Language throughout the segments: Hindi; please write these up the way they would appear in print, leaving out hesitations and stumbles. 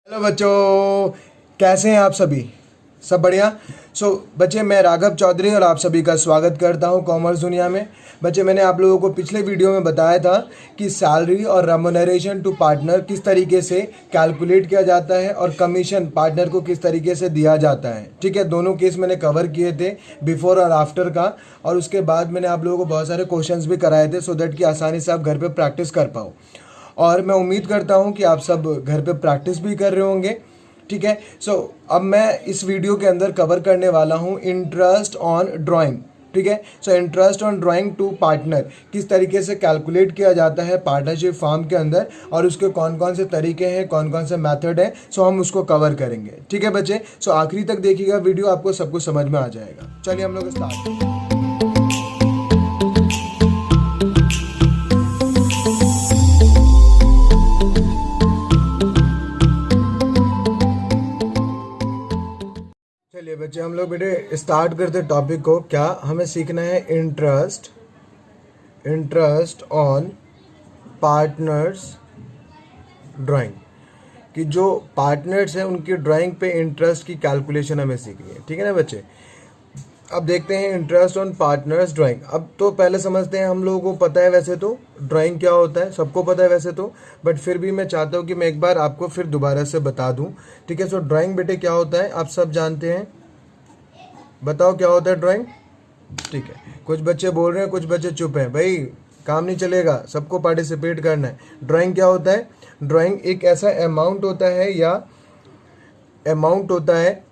हेलो बच्चों, कैसे हैं आप सभी? सब बढ़िया। बच्चे, मैं राघव चौधरी और आप सभी का स्वागत करता हूं कॉमर्स दुनिया में। बच्चे, मैंने आप लोगों को पिछले वीडियो में बताया था कि सैलरी और रेम्युनरेशन टू पार्टनर किस तरीके से कैलकुलेट किया जाता है और कमीशन पार्टनर को किस तरीके से दिया जाता है। ठीक है, दोनों केस मैंने कवर किए थे, बिफोर और आफ्टर का। और उसके बाद मैंने आप लोगों को बहुत सारे क्वेश्चंस भी कराए थे, सो दैट कि आसानी से आप घर पे प्रैक्टिस कर पाओ। और मैं उम्मीद करता हूँ कि आप सब घर पे प्रैक्टिस भी कर रहे होंगे। ठीक है, अब मैं इस वीडियो के अंदर कवर करने वाला हूँ इंटरेस्ट ऑन ड्राइंग। ठीक है, interest on drawing to partner किस तरीके से कैलकुलेट किया जाता है पार्टनरशिप फॉर्म के अंदर, और उसके कौन कौन से तरीके हैं, कौन कौन से मेथड हैं, हम उसको कवर करेंगे। ठीक है बच्चे, आखिरी तक देखिएगा वीडियो, आपको सब कुछ समझ में आ जाएगा। चलिए हम लोग स्टार्ट। चलिए बच्चे, हम लोग बेटे स्टार्ट करते टॉपिक को। क्या हमें सीखना है? इंटरेस्ट ऑन पार्टनर्स ड्राइंग, कि जो पार्टनर्स हैं उनकी ड्राइंग पे इंटरेस्ट की कैलकुलेशन हमें सीखनी है। ठीक है ना बच्चे? अब देखते हैं इंटरेस्ट ऑन पार्टनर्स ड्राइंग। अब तो पहले समझते हैं, हम लोगों को पता है वैसे तो ड्राइंग क्या होता है, सबको पता है वैसे तो, बट फिर भी मैं चाहता हूँ कि मैं एक बार आपको फिर दोबारा से बता दूँ। ठीक है, ड्राइंग बेटे क्या होता है आप सब जानते हैं। बताओ क्या होता है ड्राइंग? ठीक है, कुछ बच्चे बोल रहे हैं, कुछ बच्चे चुप हैं। भाई काम नहीं चलेगा, सबको पार्टिसिपेट करना है। ड्राइंग क्या होता है? ड्राइंग एक ऐसा अमाउंट होता है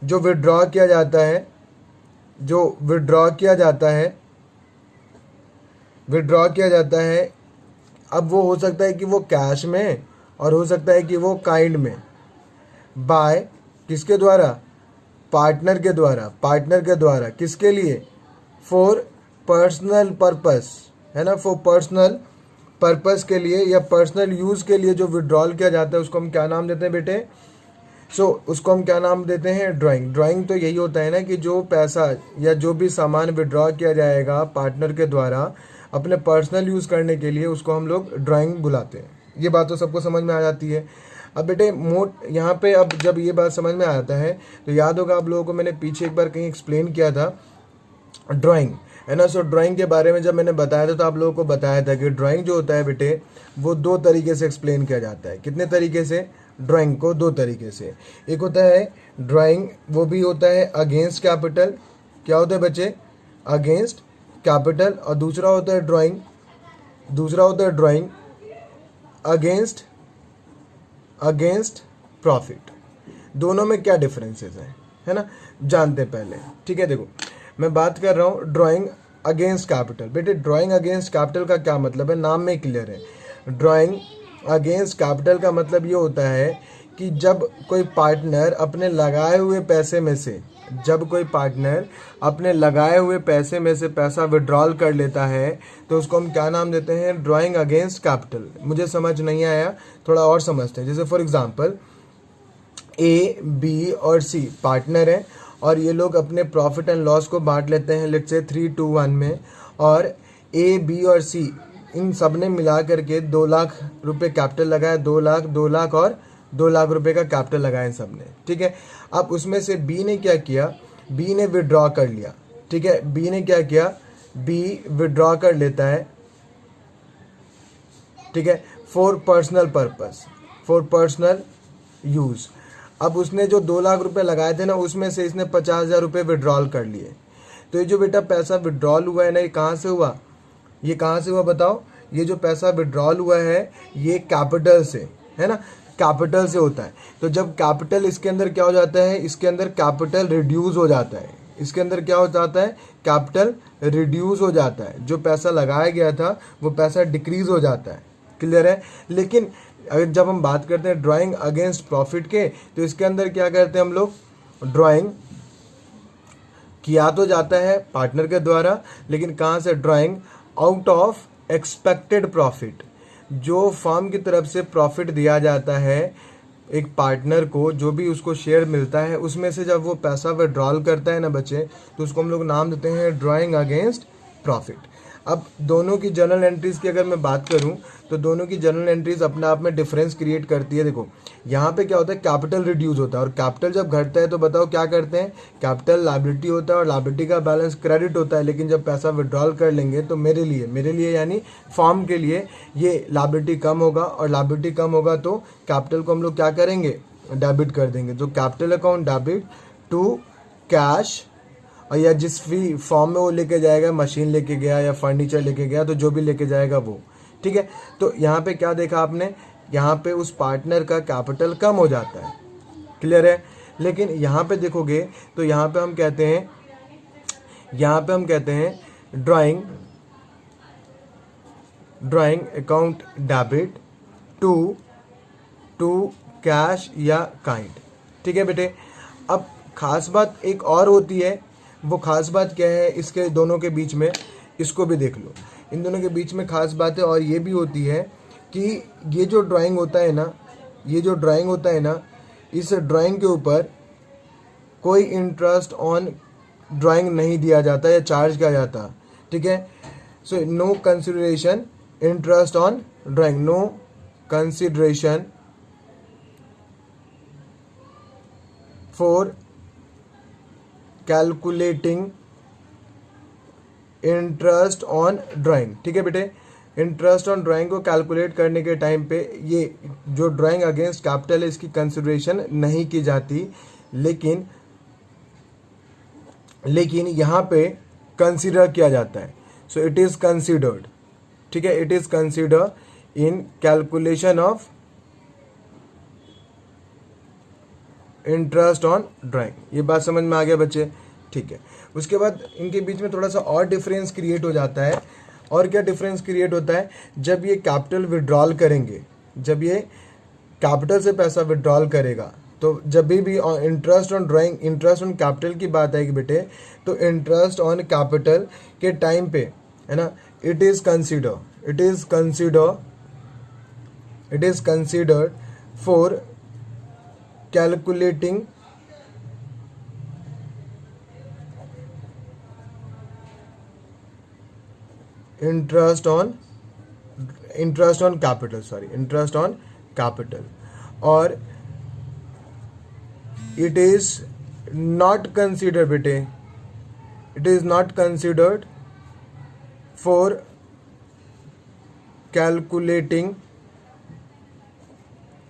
जो विड्रॉ किया जाता है, विड्रॉ किया जाता है। अब वो हो सकता है कि वो कैश में, और हो सकता है कि वो काइंड में, बाय किसके द्वारा? पार्टनर के द्वारा। किसके लिए? फॉर पर्सनल पर्पस, है ना, फॉर पर्सनल पर्पस के लिए या पर्सनल यूज़ के लिए जो विड्रॉल किया जाता है उसको हम क्या नाम देते हैं बेटे? उसको हम क्या नाम देते हैं? ड्राइंग तो यही होता है ना कि जो पैसा या जो भी सामान विड्रॉ किया जाएगा पार्टनर के द्वारा अपने पर्सनल यूज़ करने के लिए, उसको हम लोग ड्राइंग बुलाते हैं। ये बात तो सबको समझ में आ जाती है। अब बेटे यहाँ पे अब जब ये बात समझ में आता है तो याद होगा आप लोगों को मैंने पीछे एक बार कहीं एक्सप्लेन किया था ड्राइंग, है ना। ड्राइंग के बारे में जब मैंने बताया था तो आप लोगों को बताया था कि ड्राइंग जो होता है बेटे वो दो तरीके से एक्सप्लेन किया जाता है। कितने तरीके से? ड्राइंग को दो तरीके से। एक होता है ड्राइंग, वो भी होता है अगेंस्ट कैपिटल। क्या होता है बच्चे? Against capital. और दूसरा होता है ड्राइंग अगेंस्ट प्रॉफिट। दोनों में क्या डिफरेंसेस हैं, है ना, जानते पहले। ठीक है, देखो मैं बात कर रहा हूँ ड्राइंग अगेंस्ट कैपिटल। बेटे ड्राइंग अगेंस्ट कैपिटल का क्या मतलब है? नाम में क्लियर है। ड्राइंग अगेंस्ट कैपिटल का मतलब ये होता है कि जब कोई पार्टनर अपने लगाए हुए पैसे में से पैसा विड्रॉल कर लेता है तो उसको हम क्या नाम देते हैं? Drawing against capital. मुझे समझ नहीं आया, थोड़ा और समझते हैं। जैसे फॉर एग्जांपल ए, बी और सी पार्टनर हैं और ये लोग अपने प्रॉफिट एंड लॉस को बांट लेते हैं, लेट्स से 3-2-1 में। और ए, बी और सी इन सब ने मिला करके 2 लाख रुपए कैपिटल लगाया। 2 लाख और 2 लाख रुपए का कैपिटल लगाया इन सब ने। ठीक है, अब उसमें से बी ने क्या किया? बी ने विड्रॉ कर लिया। ठीक है, बी ने क्या किया? बी विड्रॉ कर लेता है। ठीक है, for personal purpose, for personal use. अब उसने जो 2 लाख रुपए लगाए थे ना, उसमें से इसने 50,000 रुपए विड्रॉल कर लिए। तो ये जो बेटा पैसा विड्रॉल हुआ है ना, ये कहाँ से हुआ? ये कहाँ से हुआ बताओ? ये जो पैसा विड्रॉल हुआ है ये कैपिटल से, है ना, कैपिटल से होता है। तो जब कैपिटल इसके अंदर क्या हो जाता है? इसके अंदर कैपिटल रिड्यूस हो जाता है। इसके अंदर क्या हो जाता है? कैपिटल रिड्यूस हो जाता है। जो पैसा लगाया गया था वो पैसा डिक्रीज हो जाता है। क्लियर है? लेकिन अगर जब हम बात करते हैं ड्राइंग अगेंस्ट प्रॉफिट के, तो इसके अंदर क्या करते हैं हम लोग? ड्राइंग किया तो जाता है पार्टनर के द्वारा, लेकिन कहाँ से? Drawing out of expected profit. जो फर्म की तरफ से प्रॉफिट दिया जाता है एक पार्टनर को, जो भी उसको शेयर मिलता है, उसमें से जब वो पैसा विड्रॉल करता है ना बच्चे, तो उसको हम लोग नाम देते हैं ड्राइंग अगेंस्ट प्रॉफिट। अब दोनों की जर्नल एंट्रीज की अगर मैं बात करूं तो दोनों की जर्नल एंट्रीज अपने आप में डिफरेंस क्रिएट करती है। देखो यहाँ पे क्या होता है, कैपिटल रिड्यूस होता है, और कैपिटल जब घटता है तो बताओ क्या करते हैं, कैपिटल लायबिलिटी होता है और लायबिलिटी का बैलेंस क्रेडिट होता है। लेकिन जब पैसा विड्रॉल कर लेंगे तो मेरे लिए यानी फॉर्म के लिए ये लायबिलिटी कम होगा, और लायबिलिटी कम होगा तो कैपिटल को हम लोग क्या करेंगे, डेबिट कर देंगे। तो capital account debit to cash, और या जिस भी फॉर्म में वो लेके जाएगा, मशीन लेके गया या फर्नीचर लेके गया, तो जो भी लेके जाएगा वो, ठीक है। तो यहाँ पे क्या देखा आपने, यहाँ पे उस पार्टनर का कैपिटल कम हो जाता है, क्लियर है। लेकिन यहाँ पे देखोगे तो यहाँ पे हम कहते हैं drawing account debit to cash या काइंड, ठीक है बेटे। अब खास बात एक और होती है, वो खास बात क्या है इसके दोनों के बीच में, इसको भी देख लो। इन दोनों के बीच में खास बात है और ये भी होती है कि ये जो ड्राइंग होता है ना, इस ड्राइंग के ऊपर कोई इंटरेस्ट ऑन ड्राइंग नहीं दिया जाता या चार्ज किया जाता, ठीक है। So no consideration interest on drawing, no consideration for calculating interest on drawing, ठीक है बेटे। इंटरेस्ट ऑन ड्राइंग को कैलकुलेट करने के टाइम पे ये जो ड्राइंग अगेंस्ट कैपिटल है इसकी कंसिडरेशन नहीं की जाती, लेकिन यहाँ पे कंसीडर किया जाता है। सो इट इज कंसीडर्ड, ठीक है, it is consider in calculation of interest on drawing. ये बात समझ में आ गया बच्चे, ठीक है। उसके बाद इनके बीच में थोड़ा सा और डिफरेंस क्रिएट हो जाता है। और क्या डिफरेंस क्रिएट होता है, जब ये कैपिटल विड्रॉल करेंगे, जब ये कैपिटल से पैसा विड्रॉल करेगा, तो जब भी interest on drawing, interest on capital की बात आएगी बेटे, तो इंटरेस्ट ऑन कैपिटल के टाइम पे है ना, it is considered for calculating interest on capital, और इट इज नॉट कंसीडर्ड बेटे, it is not considered for calculating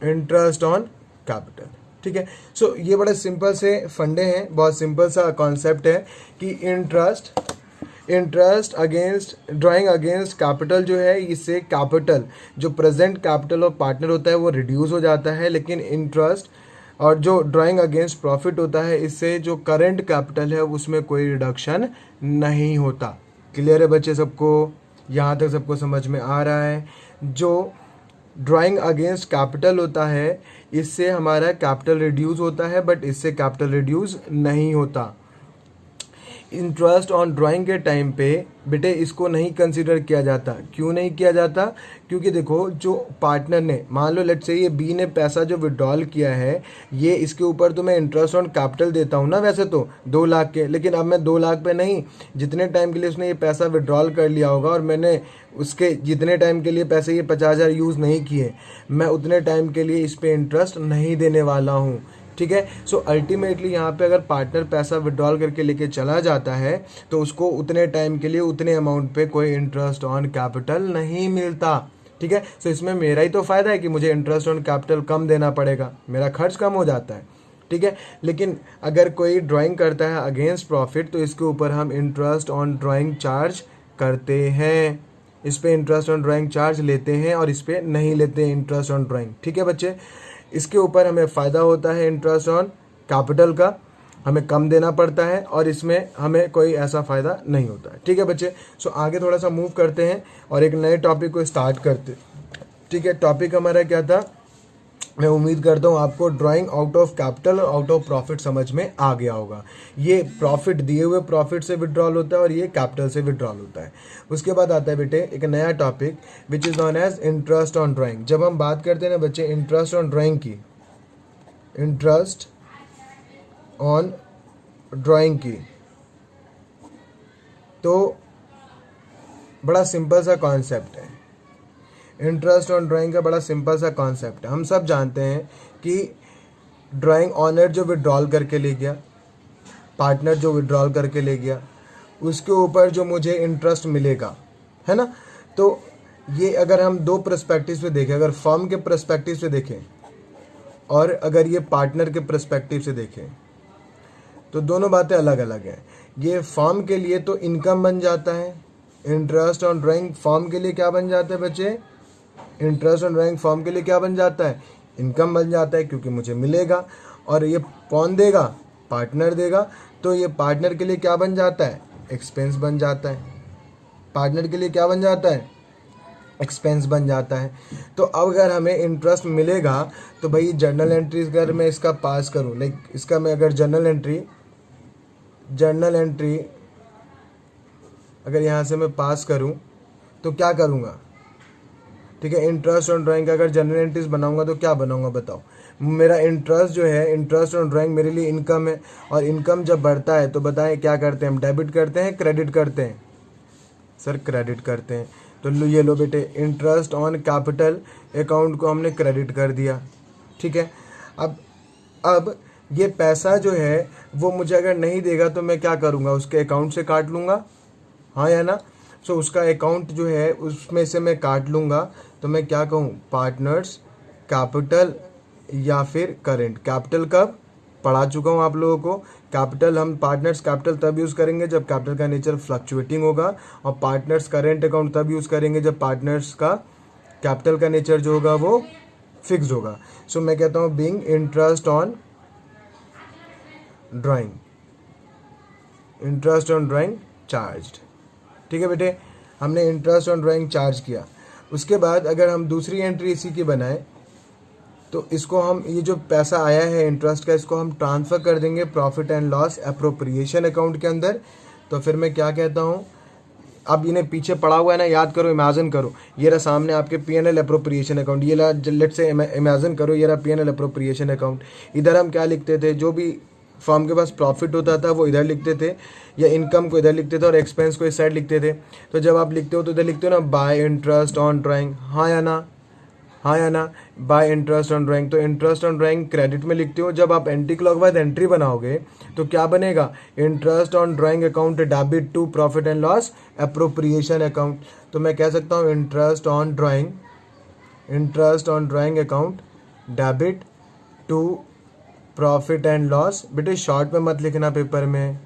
interest on capital, ठीक है। सो ये बड़े सिंपल से फंडे हैं, बहुत सिंपल सा कॉन्सेप्ट है कि interest against drawing against capital जो है, इससे कैपिटल जो प्रेजेंट कैपिटल ऑफ पार्टनर होता है वो रिड्यूस हो जाता है, लेकिन इंटरेस्ट और जो ड्राइंग अगेंस्ट प्रॉफिट होता है, इससे जो करंट कैपिटल है उसमें कोई रिडक्शन नहीं होता। क्लियर है बच्चे सबको, यहाँ तक सबको समझ में आ रहा है। जो ड्राइंग अगेंस्ट कैपिटल होता है इससे हमारा कैपिटल रिड्यूस होता है, बट इससे कैपिटल रिड्यूस नहीं होता। इंटरेस्ट ऑन ड्राइंग के टाइम पे बेटे इसको नहीं कंसीडर किया जाता। क्यों नहीं किया जाता, क्योंकि देखो जो पार्टनर ने, मान लो लेट्स से ये बी ने पैसा जो विड्रॉल किया है, ये इसके ऊपर तो मैं इंटरेस्ट ऑन कैपिटल देता हूँ ना वैसे तो 2 लाख के, लेकिन अब मैं 2 लाख पे नहीं, जितने टाइम के लिए उसने ये पैसा विड्रॉल कर लिया होगा और मैंने उसके जितने टाइम के लिए पैसे ये 50,000 यूज़ नहीं किए, मैं उतने टाइम के लिए इस पर इंटरेस्ट नहीं देने वाला हूँ, ठीक है। सो अल्टीमेटली यहाँ पे अगर पार्टनर पैसा विड्रॉल करके लेके चला जाता है तो उसको उतने टाइम के लिए उतने अमाउंट पे कोई इंटरेस्ट ऑन कैपिटल नहीं मिलता, ठीक है। सो इसमें मेरा ही तो फायदा है कि मुझे इंटरेस्ट ऑन कैपिटल कम देना पड़ेगा, मेरा खर्च कम हो जाता है, ठीक है। लेकिन अगर कोई ड्राइंग करता है अगेंस्ट प्रॉफिट तो इसके ऊपर हम इंटरेस्ट ऑन ड्राइंग चार्ज करते हैं, इस पे इंटरेस्ट ऑन ड्राइंग चार्ज लेते हैं और इस पे नहीं लेते हैं इंटरेस्ट ऑन ड्राइंग, ठीक है बच्चे। इसके ऊपर हमें फ़ायदा होता है इंटरेस्ट ऑन कैपिटल का, हमें कम देना पड़ता है, और इसमें हमें कोई ऐसा फ़ायदा नहीं होता है, ठीक है बच्चे। सो आगे थोड़ा सा मूव करते हैं और एक नए टॉपिक को स्टार्ट करते, ठीक है। टॉपिक हमारा क्या था, मैं उम्मीद करता हूँ आपको ड्राइंग आउट ऑफ कैपिटल और आउट ऑफ प्रॉफिट समझ में आ गया होगा। ये प्रॉफिट दिए हुए प्रॉफिट से विड्रॉल होता है और ये कैपिटल से विड्रॉल होता है। उसके बाद आता है बेटे एक नया topic which is known as interest on drawing. जब हम बात करते हैं ना बच्चे इंटरेस्ट ऑन ड्राइंग की, इंटरेस्ट ऑन ड्राइंग की, तो बड़ा सिंपल सा कॉन्सेप्ट है। इंटरेस्ट ऑन ड्राइंग का बड़ा सिंपल सा कॉन्सेप्ट है। हम सब जानते हैं कि ड्राइंग ऑनर जो विड्रॉल करके ले गया, पार्टनर जो विड्रॉल करके ले गया, उसके ऊपर जो मुझे इंटरेस्ट मिलेगा, है ना। तो ये अगर हम दो पर्सपेक्टिव से देखें, अगर फर्म के पर्सपेक्टिव से देखें और अगर ये पार्टनर के पर्सपेक्टिव से देखें, तो दोनों बातें अलग अलग हैं। ये फर्म के लिए तो इनकम बन जाता है। इंटरेस्ट ऑन ड्राइंग फर्म के लिए क्या बन जाता है बच्चे? इंटरेस्ट ऑन ड्राइंग फर्म के लिए क्या बन जाता है? इनकम बन जाता है, क्योंकि मुझे मिलेगा। और ये कौन देगा? पार्टनर देगा। तो ये पार्टनर के लिए क्या बन जाता है? एक्सपेंस बन जाता है। पार्टनर के लिए क्या बन जाता है? एक्सपेंस बन जाता है। तो अब अगर हमें इंटरेस्ट मिलेगा तो भाई जर्नल एंट्री अगर मैं इसका पास करूँ, लाइक इसका मैं अगर जर्नल एंट्री अगर यहाँ से मैं पास करूँ तो क्या करूँगा? ठीक है, इंटरेस्ट ऑन ड्राइंग का अगर जनरल एंट्रीज बनाऊंगा तो क्या बनाऊंगा बताओ? मेरा इंटरेस्ट जो है, इंटरेस्ट ऑन ड्राइंग मेरे लिए इनकम है, और इनकम जब बढ़ता है तो बताएं क्या करते हैं हम? डेबिट करते हैं, क्रेडिट करते हैं? सर क्रेडिट करते हैं। तो ये लो बेटे, इंटरेस्ट ऑन कैपिटल अकाउंट को हमने क्रेडिट कर दिया। ठीक है, अब ये पैसा जो है वो मुझे अगर नहीं देगा तो मैं क्या करूँगा? उसके अकाउंट से काट लूँगा, हाँ या ना। सो उसका अकाउंट जो है उसमें से मैं काट लूँगा। तो मैं क्या कहूँ? पार्टनर्स कैपिटल या फिर करेंट कैपिटल। कब पढ़ा चुका हूँ आप लोगों को, कैपिटल हम पार्टनर्स कैपिटल तब यूज़ करेंगे जब कैपिटल का नेचर फ्लक्चुएटिंग होगा, और पार्टनर्स करेंट अकाउंट तब यूज़ करेंगे जब पार्टनर्स का कैपिटल का नेचर जो होगा वो फिक्स्ड होगा। सो मैं कहता हूँ being interest on drawing charged. ठीक है बेटे, हमने इंटरेस्ट ऑन ड्राइंग चार्ज किया। उसके बाद अगर हम दूसरी एंट्री इसी की बनाएं तो इसको हम, ये जो पैसा आया है इंटरेस्ट का, इसको हम ट्रांसफ़र कर देंगे profit and loss appropriation account के अंदर। तो फिर मैं क्या कहता हूँ? अब इन्हें पीछे पड़ा हुआ है ना, याद करो, इमेजिन करो, ये रहा सामने आपके पी.एन.एल. Appropriation account. ये लेट से इमेजिन करो ये रहा पी.एन.एल. Appropriation account. इधर हम क्या लिखते थे? जो भी फर्म के पास प्रॉफिट होता था वो इधर लिखते थे, या इनकम को इधर लिखते थे और एक्सपेंस को इस साइड लिखते थे। तो जब आप लिखते हो तो इधर लिखते हो ना बाय इंटरेस्ट ऑन ड्राइंग, हाँ या ना? हाँ या ना? Bye interest on drawing. तो इंटरेस्ट ऑन ड्राइंग क्रेडिट में लिखते हो। जब आप एंटी क्लॉकवाइज एंट्री बनाओगे तो क्या बनेगा? Interest on drawing account debit to profit and loss appropriation account. तो मैं कह सकता हूँ interest on drawing account debit to profit and loss. बेटे शॉर्ट में मत लिखना पेपर में,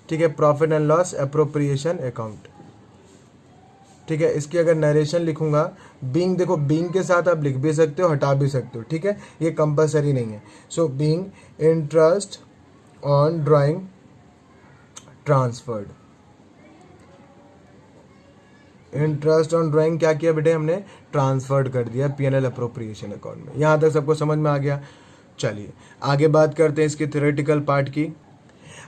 ठीक है? Profit and loss appropriation account. ठीक है, इसकी अगर नरेशन लिखूंगा, बीइंग, देखो बीइंग के साथ आप लिख भी सकते हो, हटा भी सकते हो, ठीक है, ये कंपलसरी नहीं है। So being interest on drawing transferred. Interest on drawing क्या किया बेटे? हमने ट्रांसफर्ड कर दिया पी.एन.एल. अप्रोप्रिएशन अकाउंट में। यहाँ तक सबको समझ में आ गया? चलिए आगे बात करते हैं इसकी थ्योरेटिकल पार्ट की।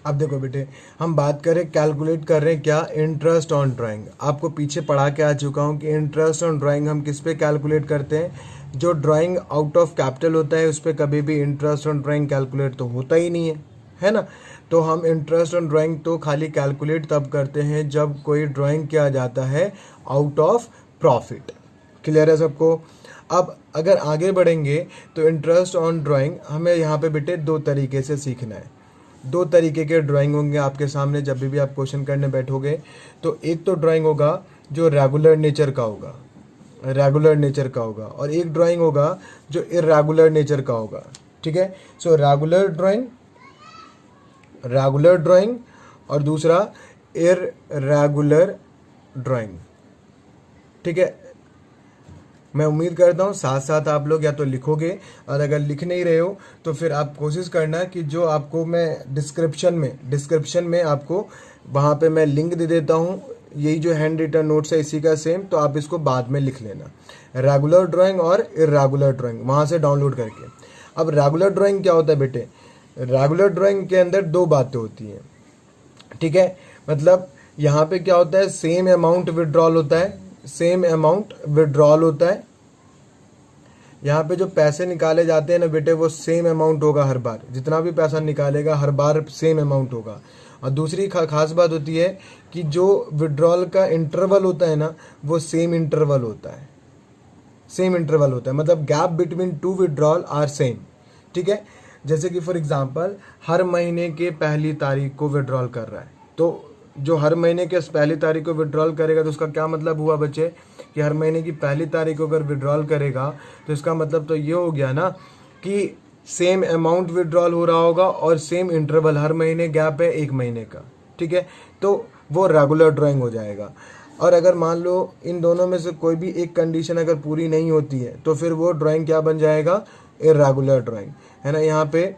अब देखो बेटे, हम बात करें, कैलकुलेट कर रहे हैं क्या? Interest on drawing. आपको पीछे पढ़ा के आ चुका हूँ कि इंटरेस्ट ऑन ड्राइंग हम किस पे कैलकुलेट करते हैं? जो ड्राइंग आउट ऑफ कैपिटल होता है उस पर कभी भी इंटरेस्ट ऑन ड्राइंग कैलकुलेट तो होता ही नहीं है ना। तो हम इंटरेस्ट ऑन ड्राइंग तो खाली कैलकुलेट तब करते हैं जब कोई ड्राइंग किया जाता है आउट ऑफ प्रॉफिट। क्लियर है सबको? अब अगर आगे बढ़ेंगे तो इंटरेस्ट ऑन ड्राइंग हमें यहाँ पे बेटे दो तरीके से सीखना है। दो तरीके के ड्राइंग होंगे आपके सामने जब भी आप क्वेश्चन करने बैठोगे। तो एक तो ड्राइंग होगा जो रेगुलर नेचर का होगा, और एक ड्राइंग होगा जो इर्रेगुलर नेचर का होगा। ठीक है, सो रेगुलर ड्राइंग और दूसरा इर्रेगुलर ड्राइंग। ठीक है, मैं उम्मीद करता हूँ साथ साथ आप लोग या तो लिखोगे, और अगर लिख नहीं रहे हो तो फिर आप कोशिश करना कि जो आपको मैं डिस्क्रिप्शन में आपको वहाँ पे मैं लिंक दे देता हूँ, यही जो हैंड रिटन नोट्स है इसी का सेम, तो आप इसको बाद में लिख लेना, रेगुलर ड्राइंग और इर्रेगुलर ड्राइंग वहाँ से डाउनलोड करके। अब रेगुलर ड्राइंग क्या होता है बेटे? रेगुलर ड्राइंग के अंदर दो बातें होती हैं। ठीक है, मतलब यहाँ पे क्या होता है? सेम अमाउंट विड्रॉल होता है। यहाँ पे जो पैसे निकाले जाते हैं ना बेटे, वो सेम अमाउंट होगा हर बार। जितना भी पैसा निकालेगा हर बार सेम अमाउंट होगा। और दूसरी खास बात होती है कि जो विड्रॉल का इंटरवल होता है ना, वो सेम इंटरवल होता है, सेम इंटरवल होता है, मतलब gap between two withdrawal are same. ठीक है, जैसे कि फॉर एग्जांपल हर महीने के पहली तारीख को विड्रॉल कर रहा है, तो जो हर महीने के पहली तारीख को विड्रॉल करेगा तो उसका क्या मतलब हुआ बच्चे कि हर महीने की पहली तारीख को अगर विड्रॉल करेगा तो इसका मतलब तो ये हो गया ना कि सेम अमाउंट विड्रॉल हो रहा होगा और सेम इंटरवल, हर महीने गैप है 1 महीने का। ठीक है, तो वो रेगुलर ड्राइंग हो जाएगा। और अगर मान लो इन दोनों में से कोई भी एक कंडीशन अगर पूरी नहीं होती है तो फिर वो ड्राइंग क्या बन जाएगा, इर्रेगुलर ड्राइंग, है ना। यहाँ पे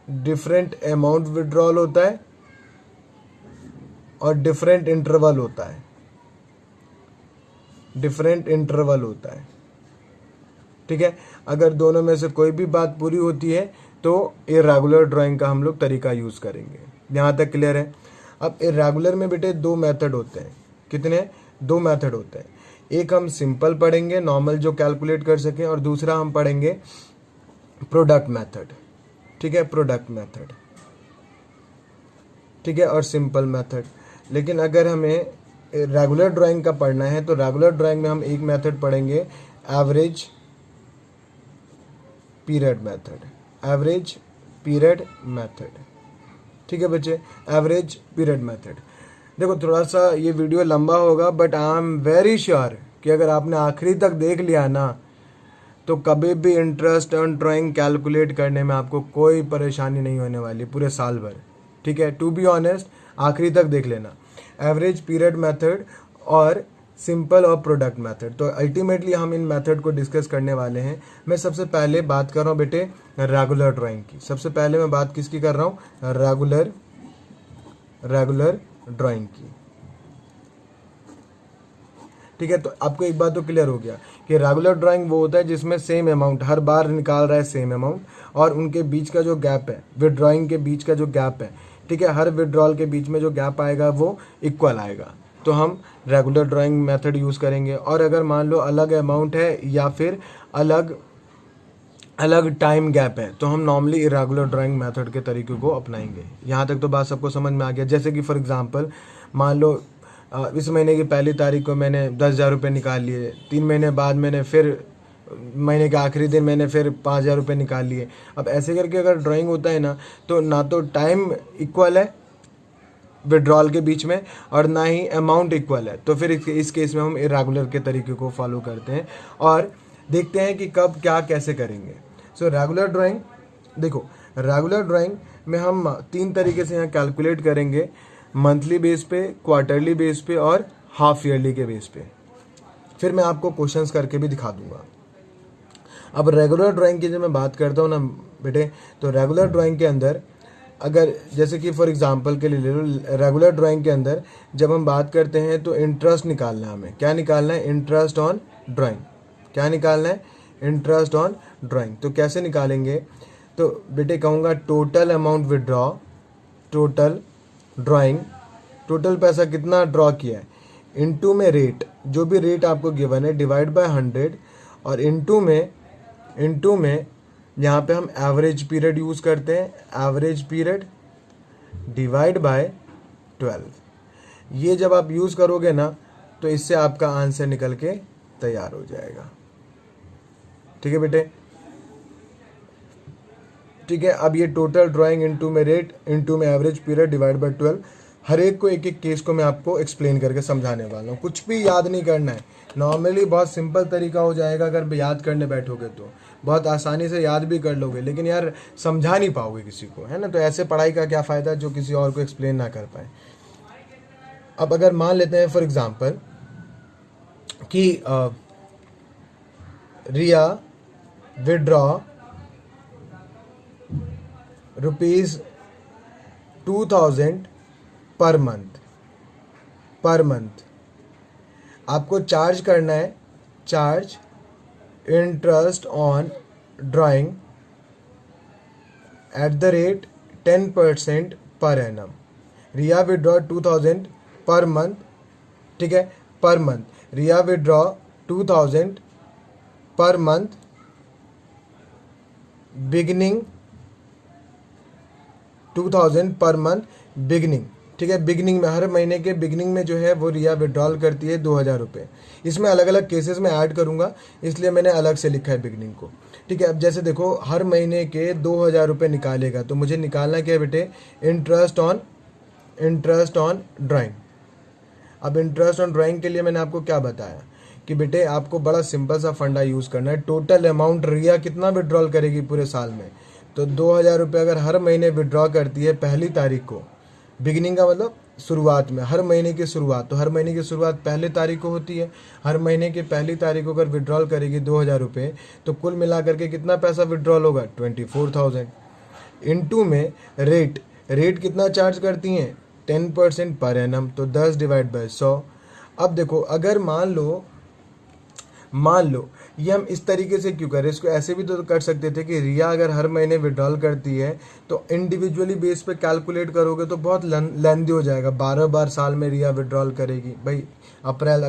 डिफरेंट अमाउंट विड्रॉल होता है और डिफरेंट इंटरवल होता है, डिफरेंट इंटरवल होता है। ठीक है, अगर दोनों में से कोई भी बात पूरी होती है तो इर्रेगुलर ड्राइंग का हम लोग तरीका यूज़ करेंगे। यहाँ तक क्लियर है। अब इर्रेगुलर में बेटे 2 मेथड होते हैं। कितने? 2 मेथड होते हैं। एक हम सिंपल पढ़ेंगे, नॉर्मल जो कैलकुलेट कर सकें, और दूसरा हम पढ़ेंगे प्रोडक्ट मेथड। ठीक है, प्रोडक्ट मेथड, ठीक है, और सिंपल मेथड। लेकिन अगर हमें रेगुलर ड्राइंग का पढ़ना है तो रेगुलर ड्राइंग में हम एक मेथड पढ़ेंगे, average period method, average period method. ठीक है बच्चे, एवरेज पीरियड मेथड। देखो थोड़ा सा ये वीडियो लंबा होगा but I am very sure कि अगर आपने आखिरी तक देख लिया ना तो कभी भी इंटरेस्ट ऑन ड्राइंग कैलकुलेट करने में आपको कोई परेशानी नहीं होने वाली पूरे साल भर। ठीक है, टू बी ऑनेस्ट आखिरी तक देख लेना, एवरेज पीरियड मेथड और सिंपल और प्रोडक्ट मेथड। तो अल्टीमेटली हम इन मेथड को डिस्कस करने वाले हैं। मैं सबसे पहले बात कर रहा हूँ बेटे रेगुलर ड्राइंग की। सबसे पहले मैं बात किसकी कर रहा हूँ? रेगुलर ड्राइंग की। ठीक है, तो आपको एक बात तो क्लियर हो गया कि रेगुलर ड्राइंग वो होता है जिसमें सेम अमाउंट हर बार निकाल रहा है, सेम अमाउंट, और उनके बीच का जो गैप है, विड्रॉइंग के बीच का जो गैप है, ठीक है, हर विड्रॉल के बीच में जो गैप आएगा वो इक्वल आएगा, तो हम रेगुलर ड्राइंग मेथड यूज़ करेंगे। और अगर मान लो अलग अमाउंट है या फिर अलग अलग टाइम गैप है तो हम नॉर्मली इरेगुलर ड्राइंग मेथड के तरीके को अपनाएंगे। यहाँ तक तो बात सबको समझ में आ गया। जैसे कि फॉर एग्जांपल मान लो इस महीने की पहली तारीख को मैंने 10,000 रुपये निकाल लिए, 3 महीने बाद मैंने फिर महीने के आखिरी दिन मैंने फिर 5,000 रुपये निकाल लिए। अब ऐसे करके अगर ड्राइंग होता है ना तो टाइम इक्वल है विड्रॉल के बीच में और ना ही अमाउंट इक्वल है, तो फिर इस केस में हम इरेगुलर के तरीके को फॉलो करते हैं और देखते हैं कि कब क्या कैसे करेंगे। सो रेगुलर ड्राइंग, देखो रेगुलर ड्राइंग में हम 3 तरीके से यहाँ कैलकुलेट करेंगे, मंथली बेस पे, क्वार्टरली बेस पे और हाफ ईयरली के बेस पे। फिर मैं आपको क्वेश्चंस करके भी दिखा दूंगा। अब रेगुलर ड्राइंग की जब मैं बात करता हूँ ना बेटे, तो रेगुलर ड्राइंग के अंदर अगर जैसे कि फॉर एग्जांपल के लिए ले लो, रेगुलर ड्राइंग के अंदर जब हम बात करते हैं तो इंटरेस्ट निकालना है हमें। क्या निकालना है? Interest on drawing. क्या निकालना है? Interest on drawing. तो कैसे निकालेंगे? तो बेटे कहूँगा total amount withdraw, total drawing, total पैसा कितना ड्रॉ किया है, इनटू में रेट, जो भी रेट आपको गिवन है, डिवाइड बाय 100 और इनटू में यहाँ पे हम एवरेज पीरियड यूज़ करते हैं, एवरेज पीरियड डिवाइड बाय 12। ये जब आप यूज़ करोगे ना तो इससे आपका आंसर निकल के तैयार हो जाएगा। ठीक है बेटे, ठीक है। अब ये टोटल ड्राइंग इनटू में रेट इनटू में एवरेज पीरियड डिवाइड बाय 12, हर एक को एक एक केस को मैं आपको एक्सप्लेन करके समझाने वाला हूँ। कुछ भी याद नहीं करना है, नॉर्मली बहुत सिंपल तरीका हो जाएगा। अगर याद करने बैठोगे तो बहुत आसानी से याद भी कर लोगे, लेकिन यार समझा नहीं पाओगे किसी को, है ना। तो ऐसे पढ़ाई का क्या फ़ायदा जो किसी और को एक्सप्लेन ना कर पाए। अब अगर मान लेते हैं फॉर एग्जाम्पल कि रिया विड्रॉ ₹2000 पर मंथ आपको चार्ज करना है, charge interest on drawing at the rate 10% per annum. Riya withdraw 2000 per month, ठीक है, पर मंथ। रिया withdraw 2000 per month beginning 2000 per month beginning, ठीक है। बिगनिंग में, हर महीने के बिगनिंग में जो है वो रिया विड्रॉल करती है 2000 रुपये। इसमें अलग अलग केसेस में ऐड करूँगा, इसलिए मैंने अलग से लिखा है बिगनिंग को, ठीक है। अब जैसे देखो, हर महीने के 2000 रुपये निकालेगा, तो मुझे निकालना क्या है बेटे, इंटरेस्ट ऑन ड्राइंग। अब इंटरेस्ट ऑन ड्राइंग के लिए मैंने आपको क्या बताया कि बेटे आपको बड़ा सिंपल सा फंडा यूज़ करना है। टोटल अमाउंट रिया कितना विड्रॉल करेगी पूरे साल में, तो 2000 रुपये अगर हर महीने विड्रॉ करती है पहली तारीख को, बिगिनिंग का मतलब शुरुआत में, हर महीने की शुरुआत, तो हर महीने की शुरुआत पहले तारीख को होती है। हर महीने की पहली तारीख को अगर विड्रॉल करेगी 2000 रुपये, तो कुल मिला करके कितना पैसा विड्रॉल होगा, 24,000। इनटू में रेट कितना चार्ज करती हैं, 10% पर एनम, तो 10 डिवाइड बाय 100। अब देखो, अगर मान लो ये हम इस तरीके से क्यों करें, इसको ऐसे भी तो कर सकते थे कि रिया अगर हर महीने विड्रॉल करती है तो इंडिविजुअली बेस पे कैलकुलेट करोगे तो बहुत लेंदी हो जाएगा। 12 बार साल में रिया विड्रॉल करेगी भाई। अप्रैल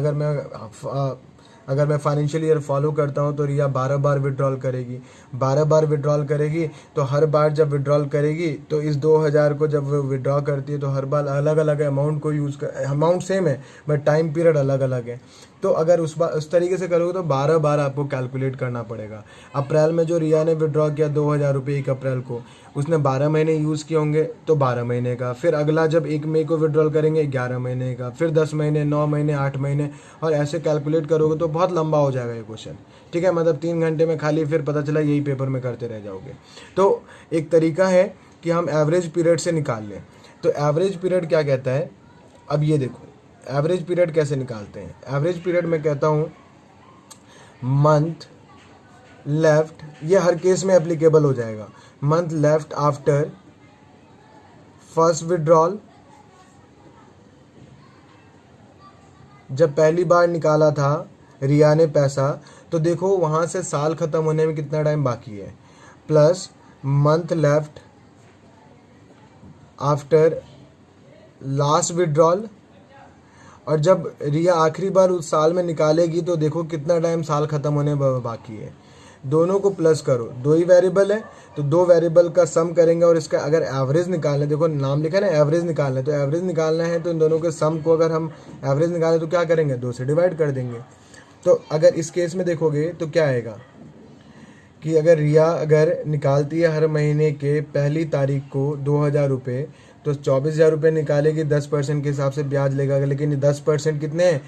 अगर मैं फाइनेंशियल ईयर फॉलो करता हूँ तो रिया 12 बार विड्रॉल करेगी। 12 बार विड्रॉल करेगी तो हर बार जब विड्रॉल करेगी तो इस 2000 को जब वो विड्रॉ करती है तो हर बार अलग अलग अमाउंट को अमाउंट सेम है बट टाइम पीरियड अलग अलग है। तो अगर उस तरीके से करोगे तो 12 बार आपको कैलकुलेट करना पड़ेगा। अप्रैल में जो रिया ने विड्रॉ किया 2000 रुपये 1 अप्रैल को, उसने 12 महीने यूज़ किए होंगे तो 12 महीने का। फिर अगला जब 1 मई को विड्रॉल करेंगे 11 महीने का, फिर 10 महीने, 9 महीने, 8 महीने, और ऐसे कैलकुलेट करोगे तो बहुत लंबा हो जाएगा ये क्वेश्चन, ठीक है। मतलब 3 घंटे में खाली फिर पता चला यही पेपर में करते रह जाओगे। तो एक तरीका है कि हम एवरेज पीरियड से निकाल लें। तो एवरेज पीरियड क्या कहता है, अब ये देखो एवरेज पीरियड कैसे निकालते हैं। एवरेज पीरियड में कहता हूँ मंथ लेफ्ट, ये हर केस में एप्लीकेबल हो जाएगा। Month left after first withdrawal, जब पहली बार निकाला था रिया ने पैसा तो देखो वहाँ से साल ख़त्म होने में कितना टाइम बाकी है, plus month left after last withdrawal, और जब रिया आखिरी बार उस साल में निकालेगी तो देखो कितना टाइम साल ख़त्म होने में बाकी है। दोनों को प्लस करो, दो ही वेरिएबल है तो दो वेरिएबल का सम करेंगे और इसका अगर एवरेज निकालना है, देखो नाम लिखा है ना एवरेज निकालना है, तो एवरेज निकालना है तो इन दोनों के सम को अगर हम एवरेज निकालें तो क्या करेंगे, 2 से डिवाइड कर देंगे। तो अगर इस केस में देखोगे तो क्या आएगा कि अगर रिया अगर निकालती है हर महीने के पहली तारीख को 2000 रुपये, तो 24,000 रुपये निकालेगी, 10% के हिसाब से ब्याज लेगा। लेकिन 10% कितने हैं,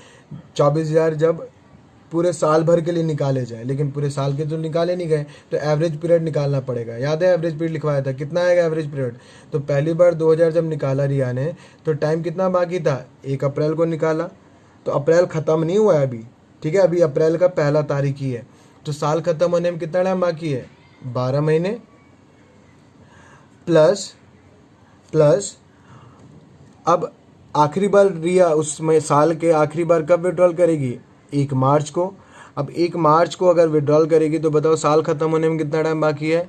24,000 जब पूरे साल भर के लिए निकाले जाए, लेकिन पूरे साल के तो निकाले नहीं गए, तो एवरेज पीरियड निकालना पड़ेगा। याद है एवरेज पीरियड लिखवाया था, कितना आएगा एवरेज पीरियड, तो पहली बार 2000 जब निकाला रिया ने तो टाइम कितना बाकी था, 1 अप्रैल को निकाला, तो अप्रैल ख़त्म नहीं हुआ है अभी, ठीक है, अभी अप्रैल का पहला तारीख ही है, तो साल ख़त्म होने में कितना टाइम बाकी है, 12 महीने, प्लस अब आखिरी बार रिया उसमें साल के आखिरी बार कब विड्रॉल करेगी, 1 मार्च को। अब 1 मार्च को अगर विड्रॉल करेगी तो बताओ साल ख़त्म होने में कितना टाइम बाकी है,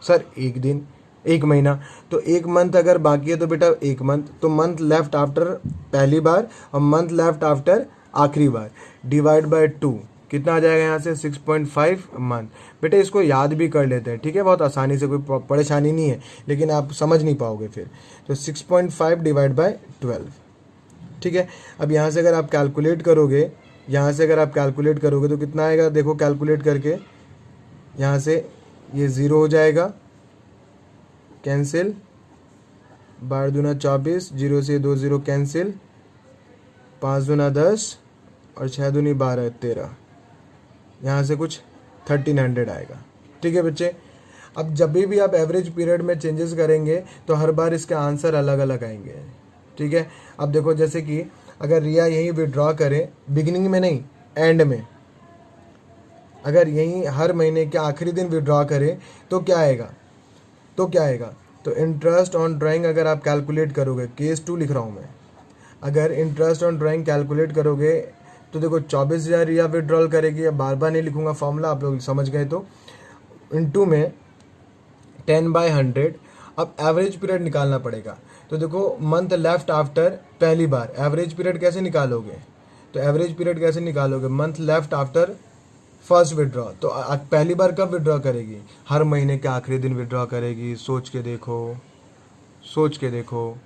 सर 1 दिन, 1 महीना, तो 1 मंथ अगर बाकी है तो बेटा 1 मंथ, तो मंथ लेफ्ट आफ्टर पहली बार और मंथ लेफ्ट आफ्टर आखिरी बार, डिवाइड बाय 2, कितना आ जाएगा यहाँ से 6.5 मंथ। बेटे इसको याद भी कर लेते हैं, ठीक है, बहुत आसानी से, कोई परेशानी नहीं है, लेकिन आप समझ नहीं पाओगे फिर। तो 6.5 डिवाइड बाय 12, ठीक है। अब यहाँ से अगर आप कैलकुलेट करोगे, तो कितना आएगा, देखो कैलकुलेट करके यहाँ से ये 0 हो जाएगा, कैंसिल, 12 दूना 24, 0 से 2 0 कैंसिल, 5 दूना 10 और 6 दूनी 12, 13, यहाँ से कुछ 1300 आएगा, ठीक है बच्चे। अब जब भी आप एवरेज पीरियड में चेंजेस करेंगे तो हर बार इसके आंसर अलग अलग आएंगे, ठीक है। अब देखो जैसे कि अगर रिया यहीं विड्रॉ करे, बिगिनिंग में नहीं एंड में, अगर यहीं हर महीने के आखिरी दिन विड्रॉ करे तो क्या आएगा, तो इंटरेस्ट ऑन ड्राइंग अगर आप कैलकुलेट करोगे, केस 2 लिख रहा हूँ मैं, अगर इंटरेस्ट ऑन ड्राइंग कैलकुलेट करोगे तो देखो 24,000 रिया विड्रॉल करेगी, अब बार बार नहीं लिखूंगा फॉर्मूला, आप लोग समझ गए, तो इनटू में 10/100। अब एवरेज पीरियड निकालना पड़ेगा, तो देखो मंथ लेफ्ट आफ्टर पहली बार, एवरेज पीरियड कैसे निकालोगे, तो एवरेज पीरियड कैसे निकालोगे, month left after first withdraw, तो पहली बार कब विड्रॉ करेगी, हर महीने के आखिरी दिन विड्रॉ करेगी, सोच के देखो, सोच के देखो,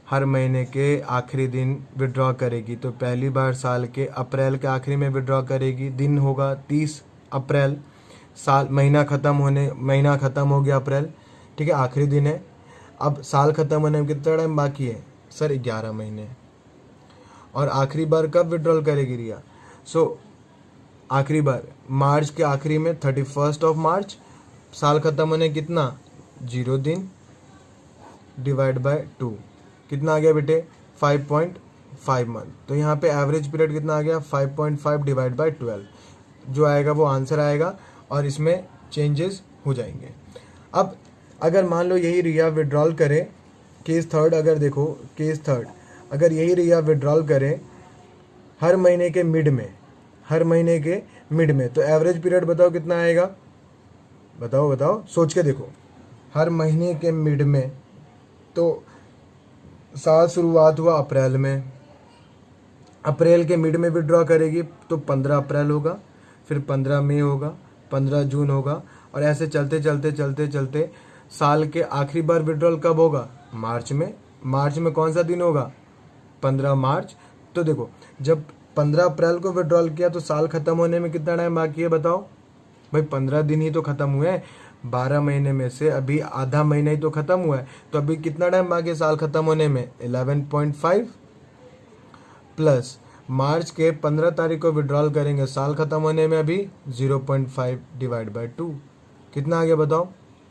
हर महीने के आखिरी दिन विड्रॉ करेगी तो पहली बार साल के अप्रैल के आखिरी में विड्रॉ करेगी, दिन होगा 30 अप्रैल, साल महीना ख़त्म हो गया अप्रैल, ठीक है, आखिरी दिन है। अब साल ख़त्म होने में कितना टाइम बाकी है सर? 11 महीने। और आखिरी बार कब विड्रॉल करेगी रिया? आखिरी बार मार्च के आखिरी में 31 मार्च, साल ख़त्म होने कितना? 0 दिन डिवाइड बाय 2, कितना आ गया बेटे? 5.5 मंथ। तो यहाँ पे एवरेज पीरियड कितना आ गया? 5.5 डिवाइड बाय 12, जो आएगा वो आंसर आएगा और इसमें चेंजेस हो जाएंगे। अब अगर मान लो यही रिया विड्रॉल करे, केस थर्ड, अगर देखो केस थर्ड, अगर यही रिया विड्रॉल करे हर महीने के मिड में, तो एवरेज पीरियड बताओ कितना आएगा? बताओ सोच के देखो। हर महीने के मिड में, तो साल शुरुआत हुआ अप्रैल में, अप्रैल के मिड में विड्रॉ करेगी तो 15 अप्रैल होगा, फिर 15 मई होगा, 15 जून होगा, और ऐसे चलते साल के आखिरी बार विड्रॉल कब होगा? मार्च में कौन सा दिन होगा? 15 मार्च। तो देखो, जब 15 अप्रैल को विड्रॉल किया तो साल ख़त्म होने में कितना टाइम बाकी है बताओ भाई? 15 दिन ही तो ख़त्म हुए हैं, 12 महीने में से अभी आधा महीना ही तो ख़त्म हुआ है, तो अभी कितना टाइम बाकी है साल ख़त्म होने में? 11.5 प्लस मार्च के 15 तारीख को विड्रॉल करेंगे, साल ख़त्म होने में अभी 0.5 डिवाइड बाय 2, कितना आ गया बताओ?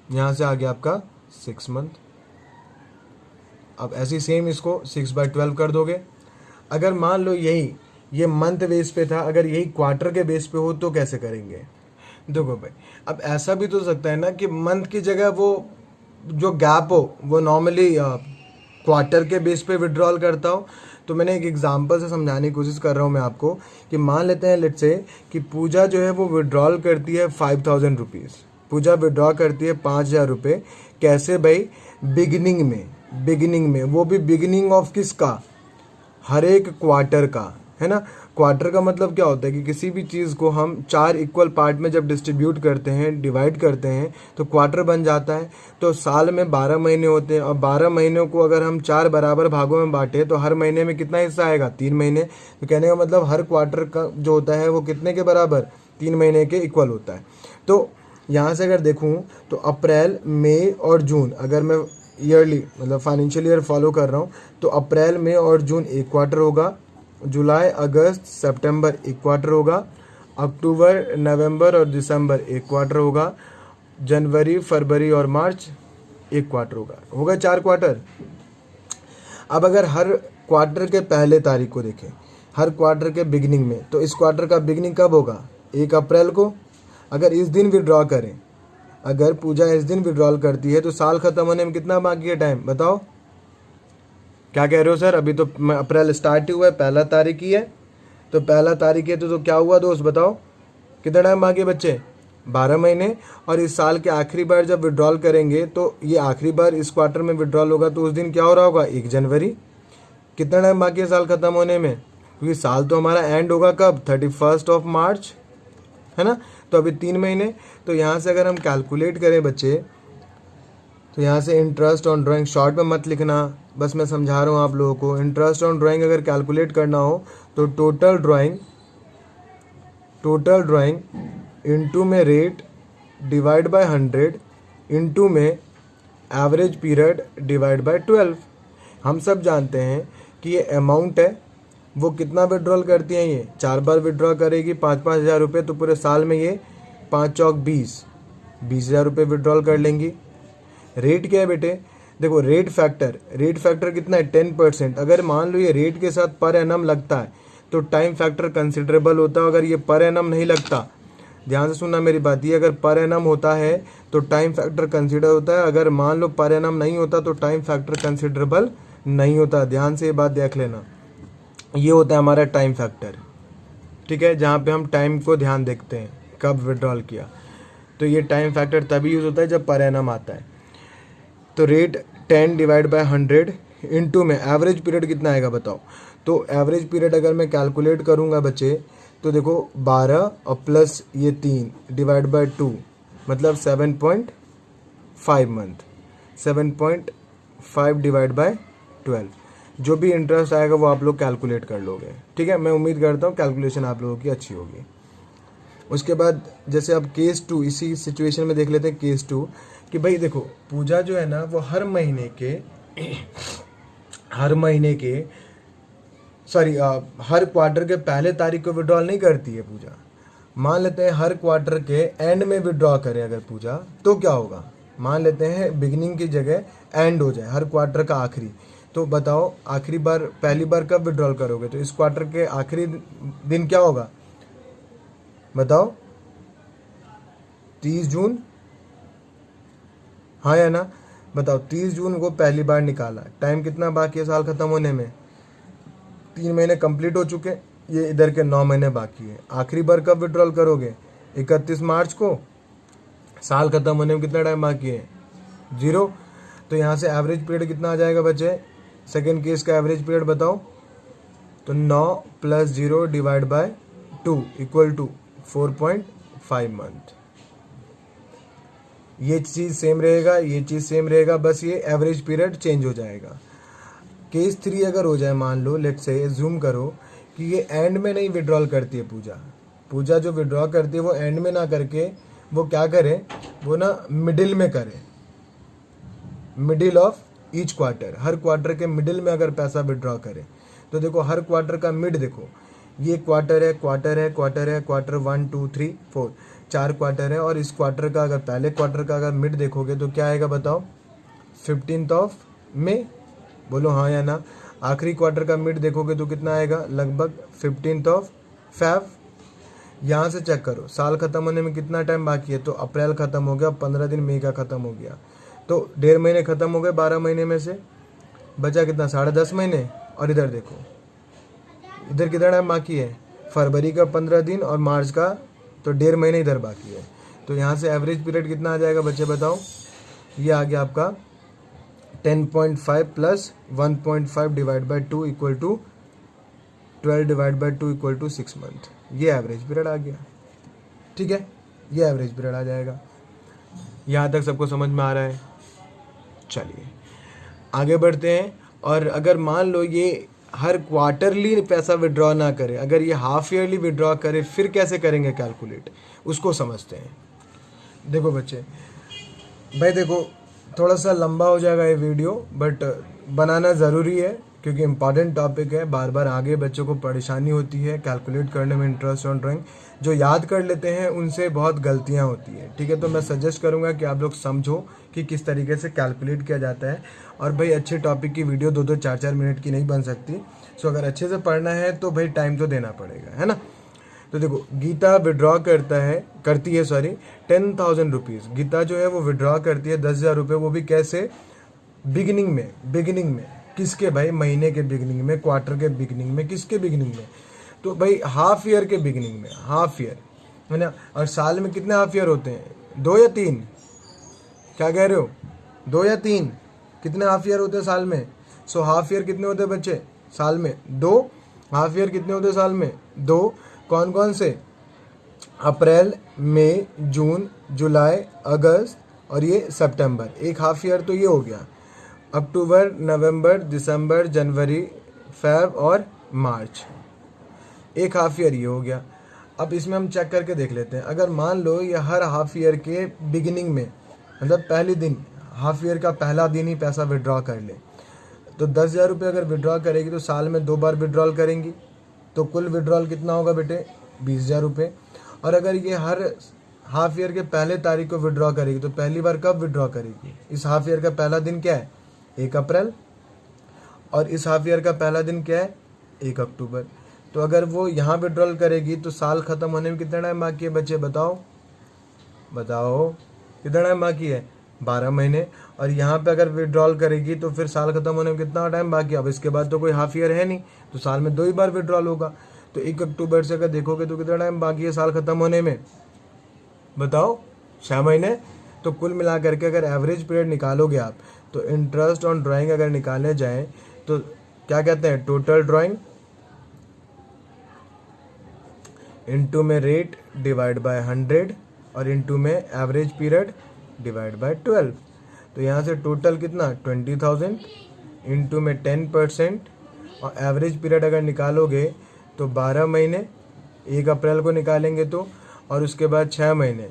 यहाँ से आ गया आपका 6 मंथ। अब ऐसी सेम इसको 6/12 कर दोगे। अगर मान लो ये मंथ बेस पे था, अगर यही क्वार्टर के बेस पे हो तो कैसे करेंगे? देखो भाई, अब ऐसा भी तो हो सकता है ना कि मंथ की जगह वो जो गैप हो वो नॉर्मली क्वार्टर के बेस पे विड्रॉल करता हो। तो मैंने एक एग्जांपल से समझाने की कोशिश कर रहा हूँ मैं आपको कि मान लेते हैं लेट्स से कि पूजा जो है वो विड्रॉल करती है 5000 रुपीज़, पूजा विड्रॉ करती है 5000 रुपये। कैसे भाई? बिगिनिंग में, वो भी बिगिनिंग ऑफ किसका? हर एक क्वार्टर का, है ना। क्वार्टर का मतलब क्या होता है कि किसी भी चीज़ को हम 4 इक्वल पार्ट में जब डिस्ट्रीब्यूट करते हैं, डिवाइड करते हैं, तो क्वार्टर बन जाता है। तो साल में 12 महीने होते हैं और 12 महीनों को अगर हम 4 बराबर भागों में बांटे तो हर महीने में कितना हिस्सा आएगा? 3 महीने। तो कहने का मतलब हर क्वार्टर का जो होता है वो कितने के बराबर? 3 महीने के इक्वल होता है। तो यहाँ से अगर देखूँ तो अप्रैल, मई और जून, अगर मैं ईयरली मतलब फाइनेंशियल ईयर फॉलो कर रहा हूँ, तो अप्रैल, मई और जून एक क्वार्टर होगा, जुलाई, अगस्त, सितंबर एक क्वार्टर होगा, अक्टूबर, नवंबर और दिसंबर एक क्वार्टर होगा, जनवरी, फरवरी और मार्च एक क्वार्टर होगा 4 क्वार्टर। अब अगर हर क्वार्टर के पहले तारीख को देखें, हर क्वार्टर के बिगिनिंग में, तो इस क्वार्टर का बिगिनिंग कब होगा? 1 अप्रैल को। अगर इस दिन विड्रॉ करें, अगर पूजा इस दिन विड्रॉल करती है तो साल खत्म होने में कितना बाकी है टाइम? बताओ क्या कह रहे हो सर? अभी तो अप्रैल स्टार्ट ही हुआ है, 1 तारीख ही है, तो 1 तारीख है तो क्या हुआ दोस्त? बताओ कितना टाइम बाकी है बच्चे? 12 महीने। और इस साल के आखिरी बार जब विड्रॉल करेंगे तो ये आखिरी बार इस क्वार्टर में विड्रॉल होगा, तो उस दिन क्या हो रहा होगा? 1 जनवरी। कितना टाइम बाकी है साल खत्म होने में? क्योंकि साल तो हमारा एंड होगा कब? 31 मार्च, है ना। तो अभी 3 महीने। तो यहाँ से अगर हम कैलकुलेट करें बच्चे, तो यहाँ से इंटरेस्ट ऑन ड्राइंग, शॉर्ट में मत लिखना, बस मैं समझा रहा हूँ आप लोगों को। इंटरेस्ट ऑन ड्राइंग अगर कैलकुलेट करना हो तो टोटल ड्राइंग इनटू में रेट डिवाइड बाय 100 इनटू में एवरेज पीरियड डिवाइड बाय 12। हम सब जानते हैं कि ये अमाउंट है, वो कितना विड्रॉल करती हैं? ये 4 बार विड्रॉ करेगी 5-5 हज़ार रुपये, तो पूरे साल में ये 5 चौक 20,000 रुपये विड्रॉल कर लेंगी। रेट क्या है बेटे? देखो रेट फैक्टर कितना है? 10%। अगर मान लो ये रेट के साथ पर एनम लगता है तो टाइम फैक्टर कंसिडरेबल होता है। अगर ये पर एनम नहीं लगता, ध्यान से सुनना मेरी बात, ये अगर पर एनम होता है तो टाइम फैक्टर कंसिडर होता है, अगर मान लो पर एनम नहीं होता तो टाइम फैक्टर कंसिडरेबल नहीं होता। ध्यान से ये बात देख लेना, ये होता है हमारा टाइम फैक्टर, ठीक है, जहाँ पे हम टाइम को ध्यान देखते हैं कब विड्रॉल किया। तो ये टाइम फैक्टर तभी यूज़ होता है जब पर एनम आता है। तो रेट 10 डिवाइड बाय 100 इनटू में एवरेज पीरियड कितना आएगा बताओ? तो एवरेज पीरियड अगर मैं कैलकुलेट करूँगा बच्चे, तो देखो 12 और प्लस ये 3 डिवाइड बाय 2 मतलब 7.5 मंथ, 7.5 5 डिवाइड बाय 12। जो भी इंटरेस्ट आएगा वो आप लोग कैलकुलेट कर लोगे, ठीक है। मैं उम्मीद करता हूँ कैलकुलेशन आप लोगों की अच्छी होगी। उसके बाद जैसे अब केस 2, इसी सिचुएशन में देख लेते हैं केस 2 कि भाई देखो पूजा जो है ना वो हर क्वार्टर के पहले तारीख को विड्रॉल नहीं करती है पूजा। मान लेते हैं हर क्वार्टर के एंड में विड्रॉ करें अगर पूजा, तो क्या होगा, मान लेते हैं बिगिनिंग की जगह एंड हो जाए, हर क्वार्टर का आखिरी। तो बताओ आखिरी बार पहली बार कब विड्रॉल करोगे, तो इस क्वार्टर के आखिरी दिन क्या होगा बताओ, 30 जून, हाँ या ना, बताओ 30 जून को पहली बार निकाला। टाइम कितना बाकी है साल खत्म होने में, 3 महीने कंप्लीट हो चुके, ये इधर के 9 महीने बाकी है। आखिरी बार कब विड्रॉल करोगे, 31 मार्च को। साल खत्म होने में कितना टाइम बाकी है, 0। तो यहाँ से एवरेज पीरियड कितना आ जाएगा बच्चे, सेकेंड केस का एवरेज पीरियड बताओ, तो 9 + 0 divide by 2 equal to 4.5 month. ये चीज़ सेम रहेगा, ये चीज़ सेम रहेगा, बस ये एवरेज पीरियड चेंज हो जाएगा। केस 3 अगर हो जाए, मान लो लेट्स से जूम करो कि ये एंड में नहीं विड्रॉल करती है पूजा जो विड्रॉ करती है वो एंड में ना करके वो क्या करे, वो ना मिडिल में करे, middle of each quarter, her quarter के मिडिल में अगर पैसा विड्रॉ करे। तो देखो हर क्वार्टर का मिड देखो, ये क्वार्टर है, क्वार्टर 1 2 3 4, 4 क्वार्टर है। और इस क्वार्टर का अगर पहले क्वार्टर का अगर मिड देखोगे तो क्या आएगा बताओ, 15 मई, बोलो हाँ या ना। आखिरी क्वार्टर का मिड देखोगे तो कितना आएगा, लगभग 15 फेब। यहाँ से चेक करो साल खत्म होने में कितना टाइम बाकी है, तो अप्रैल खत्म हो गया, 15 दिन मई का खत्म हो गया, तो 1.5 महीने खत्म हो गए 12 महीने में से, बचा कितना, 10.5 महीने। और इधर देखो, इधर कितना टाइम बाकी है, फरवरी का 15 दिन और मार्च का, तो 1.5 महीने इधर बाकी है। तो यहाँ से एवरेज पीरियड कितना आ जाएगा बच्चे बताओ, ये आ गया आपका 10.5 + 1.5 divide by 2 equal to 12 divide by 2 equal to 6 month. ये एवरेज पीरियड आ गया, ठीक है, ये एवरेज पीरियड आ जाएगा। यहाँ तक सबको समझ में आ रहा है। चलिए आगे बढ़ते हैं। और अगर मान लो ये हर क्वार्टरली पैसा विड्रॉ ना करे, अगर ये हाफ ईयरली विड्रॉ करे, फिर कैसे करेंगे कैलकुलेट, उसको समझते हैं। देखो बच्चे, भाई देखो थोड़ा सा लंबा हो जाएगा ये वीडियो, बट बनाना ज़रूरी है क्योंकि इम्पॉर्टेंट टॉपिक है। बार बार आगे बच्चों को परेशानी होती है कैलकुलेट करने में, इंटरेस्ट ऑन ड्राइंग जो याद कर लेते हैं उनसे बहुत गलतियां होती है, ठीक है। तो मैं सजेस्ट करूंगा कि आप लोग समझो कि किस तरीके से कैलकुलेट किया जाता है। और भाई अच्छे टॉपिक की वीडियो 2-2 4-4 मिनट की नहीं बन सकती। सो अगर अच्छे से पढ़ना है तो भाई टाइम तो देना पड़ेगा, है ना। तो देखो गीता विड्रॉ करती है 10,000 रुपीज़। गीता जो है वो विड्रॉ करती है 10,000 रुपये, वो भी कैसे, बिगिनिंग में किसके भाई, महीने के बिगिनिंग में, क्वार्टर के बिगिनिंग में, किसके बिगिनिंग में, तो भाई हाफ ईयर के बिगिनिंग में, हाफ ईयर है ना। और साल में कितने हाफ ईयर होते हैं, 2 या 3, क्या कह रहे हो, 2 या 3, कितने हाफ ईयर होते हैं साल में। सो हाफ ईयर कितने होते हैं बच्चे साल में, 2। हाफ ईयर कितने होते हैं साल में, 2। कौन कौन से, अप्रैल, मई, जून, जुलाई, अगस्त और ये सितंबर, एक हाफ ईयर तो ये हो गया। अक्टूबर, नवंबर, दिसंबर, जनवरी, फेब और मार्च, एक हाफ ईयर ये हो गया। अब इसमें हम चेक करके देख लेते हैं। अगर मान लो ये हर हाफ ईयर के बिगिनिंग में, मतलब पहले दिन, हाफ ईयर का पहला दिन ही पैसा विड्रॉ कर ले, तो 10,000 रुपये अगर विड्रॉ करेगी तो साल में 2 बार विड्रॉल करेंगी, तो कुल विड्रॉल कितना होगा बेटे, 20,000 रुपये। और अगर ये हर हाफ ईयर के पहले तारीख को विड्रॉ करेगी तो पहली बार कब विड्रॉ करेगी, इस हाफ ईयर का पहला दिन क्या है, 1 अप्रैल, और इस हाफ ईयर का पहला दिन क्या है, 1 अक्टूबर। तो अगर वो यहाँ विड्रॉल करेगी तो साल ख़त्म होने में कितना टाइम बाकी है बच्चे बताओ, कितना टाइम बाकी है, 12 महीने। और यहाँ पे अगर विड्रॉल करेगी तो फिर साल खत्म होने में कितना टाइम बाकी है, अब इसके बाद तो कोई हाफ ईयर है नहीं, तो साल में 2 ही बार विड्रॉल होगा। तो 1 अक्टूबर से अगर देखोगे तो कितना टाइम बाकी है साल खत्म होने में, बताओ 6 महीने। तो कुल मिला करके अगर एवरेज पीरियड निकालोगे आप, तो इंटरेस्ट ऑन ड्राइंग अगर निकालने जाएँ तो क्या कहते हैं, टोटल ड्राइंग इंटू में रेट डिवाइड बाय 100 और इंटू में एवरेज पीरियड डिवाइड बाय 12। तो यहाँ से टोटल कितना 20,000 इंटू में 10%, और एवरेज पीरियड अगर निकालोगे तो 12 महीने, 1 अप्रैल को निकालेंगे तो, और उसके बाद 6 महीने,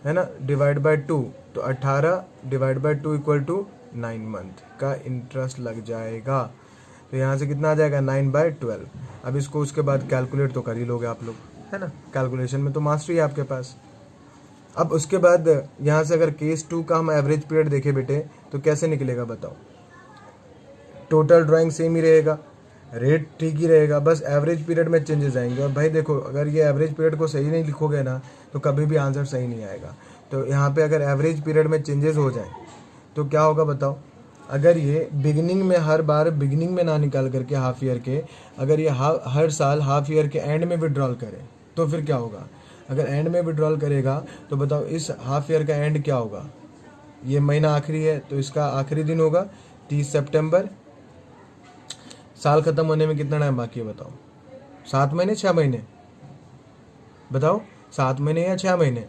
है ना, डिवाइड बाय 2, तो 18 divide by 2 equal to 9 month का इंटरेस्ट लग जाएगा। तो यहाँ से कितना आ जाएगा 9/12। अब इसको उसके बाद कैलकुलेट तो कर ही लोगे आप लोग, है ना, कैलकुलेशन में तो मास्टरी है आपके पास। अब उसके बाद यहाँ से अगर केस 2 का हम एवरेज पीरियड देखें बेटे तो कैसे निकलेगा बताओ। टोटल ड्राइंग सेम ही रहेगा, रेट ठीक ही रहेगा, बस एवरेज पीरियड में चेंजेस आएंगे। और भाई देखो, अगर ये एवरेज पीरियड को सही नहीं लिखोगे ना तो कभी भी आंसर सही नहीं आएगा। तो यहाँ पे अगर एवरेज पीरियड में चेंजेस हो जाए तो क्या होगा बताओ। अगर ये बिगिनिंग में, हर बार बिगिनिंग में ना निकाल करके हाफ ईयर के, अगर ये हर साल हाफ ईयर के एंड में विड्रॉल करे तो फिर क्या होगा। अगर एंड में विड्रॉल करेगा तो बताओ इस हाफ ईयर का एंड क्या होगा। ये महीना आखिरी है तो इसका आखिरी दिन होगा 30 सितंबर। साल खत्म होने में कितना टाइम बाकी है बताओ, 7 महीने 6 महीने बताओ, 7 महीने या 6 महीने।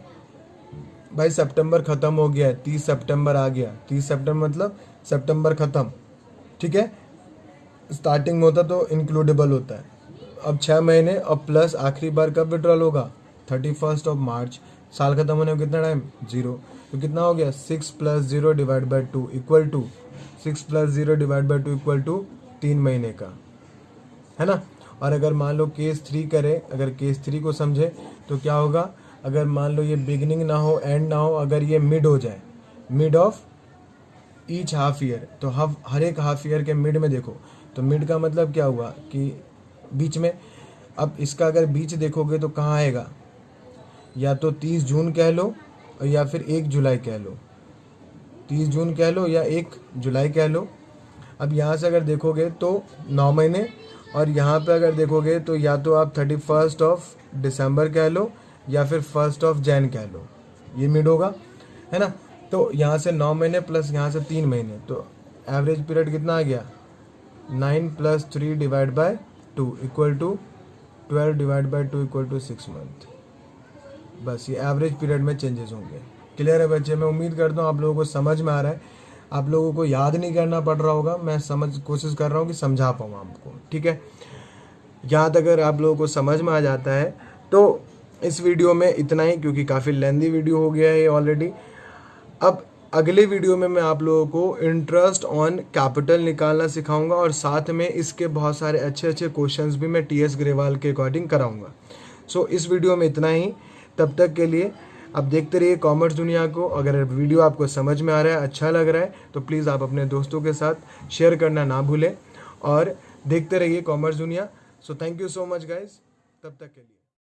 भाई सितंबर खत्म हो गया है, 30 सितंबर आ गया, 30 सितंबर मतलब सितंबर खत्म, ठीक है। स्टार्टिंग में होता तो इंक्लूडेबल होता है। अब 6 महीने और प्लस आखिरी बार कब विड्रॉल होगा 31 मार्च। साल खत्म होने में कितना टाइम 0, तो कितना हो गया 6 + 0 divide by 2 equal to 6 + 0 divide by 2 equal to 3 महीने का, है ना। और अगर मान लो केस 3 करें, अगर केस 3 को समझे तो क्या होगा। अगर मान लो ये बिगिनिंग ना हो, एंड ना हो, अगर ये मिड हो जाए, mid of each half year, तो हर एक हाफ ईयर के मिड में देखो, तो मिड का मतलब क्या हुआ कि बीच में। अब इसका अगर बीच देखोगे तो कहाँ आएगा, या तो 30 जून कह लो या फिर 1 जुलाई कह लो, 30 जून कह लो या 1 जुलाई कह लो। अब यहाँ से अगर देखोगे तो 9 महीने, और यहाँ पे अगर देखोगे तो या तो आप 31 दिसंबर कह लो या फिर 1 जनवरी कह लो, ये मिड होगा, है ना। तो यहाँ से 9 महीने प्लस यहाँ से 3 महीने, तो एवरेज पीरियड कितना आ गया 9 + 3 divide by 2 equal to 12 divide by 2 equal to 6 month. बस ये एवरेज पीरियड में चेंजेस होंगे। क्लियर है बच्चे, मैं उम्मीद करता हूँ आप लोगों को समझ में आ रहा है, आप लोगों को याद नहीं करना पड़ रहा होगा, मैं कोशिश कर रहा हूँ कि समझा पाऊँ आपको, ठीक है। यहाँ तक अगर आप लोगों को समझ में आ जाता है तो इस वीडियो में इतना ही, क्योंकि काफ़ी लेंदी वीडियो हो गया है ये ऑलरेडी। अब अगले वीडियो में मैं आप लोगों को इंटरेस्ट ऑन कैपिटल निकालना सिखाऊंगा, और साथ में इसके बहुत सारे अच्छे अच्छे क्वेश्चंस भी मैं TS ग्रेवाल के अकॉर्डिंग कराऊंगा। सो इस वीडियो में इतना ही, तब तक के लिए आप देखते रहिए कॉमर्स दुनिया को। अगर वीडियो आपको समझ में आ रहा है, अच्छा लग रहा है, तो प्लीज़ आप अपने दोस्तों के साथ शेयर करना ना भूलें, और देखते रहिए कॉमर्स दुनिया। So thank you so much guys, तब तक के लिए।